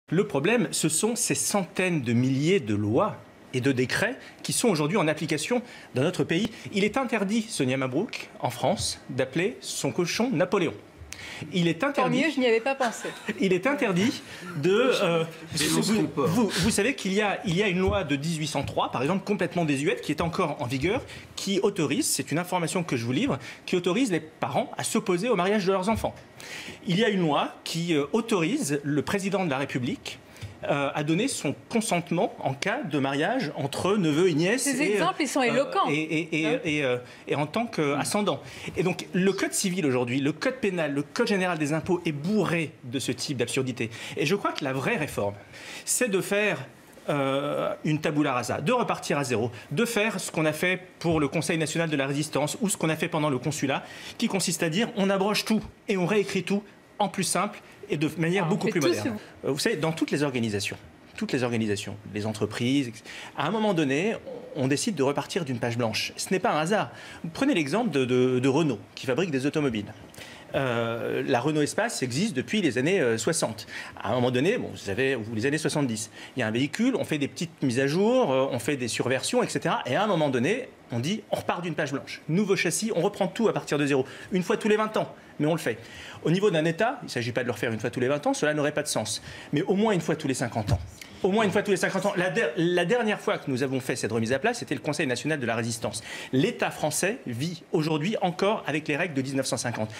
Le problème, ce sont ces centaines de milliers de lois et de décrets qui sont aujourd'hui en application dans notre pays. Il est interdit, Sonia Mabrouk, en France, d'appeler son cochon Napoléon. Il est interdit. Tant mieux, je n'y avais pas pensé. Il est interdit de. Vous savez qu'il y a une loi de 1803, par exemple, complètement désuète, qui est encore en vigueur, qui autorise, c'est une information que je vous livre, qui autorise les parents à s'opposer au mariage de leurs enfants. Il y a une loi qui autorise le président de la République à donner son consentement en cas de mariage entre neveu et nièce. Ces exemples, ils sont éloquents. Et en tant qu'ascendant. Et donc, le code civil aujourd'hui, le code pénal, le code général des impôts est bourré de ce type d'absurdité. Et je crois que la vraie réforme, c'est de faire une tabula rasa, de repartir à zéro, de faire ce qu'on a fait pour le Conseil national de la résistance ou ce qu'on a fait pendant le consulat, qui consiste à dire on abroge tout et on réécrit tout en plus simple et de manière beaucoup plus moderne. Vous savez, dans toutes les organisations, les entreprises, à un moment donné, on décide de repartir d'une page blanche. Ce n'est pas un hasard. Prenez l'exemple de Renault, qui fabrique des automobiles. La Renault Espace existe depuis les années 60. À un moment donné, bon, vous savez, les années 70, il y a un véhicule, on fait des petites mises à jour, on fait des surversions, etc. Et à un moment donné, on dit, on repart d'une page blanche. Nouveau châssis, on reprend tout à partir de zéro. Une fois tous les 20 ans, mais on le fait. Au niveau d'un État, il ne s'agit pas de le refaire une fois tous les 20 ans, cela n'aurait pas de sens. Mais au moins une fois tous les 50 ans. Au moins une fois tous les 50 ans. La dernière fois que nous avons fait cette remise à plat, c'était le Conseil national de la résistance. L'État français vit aujourd'hui encore avec les règles de 1950.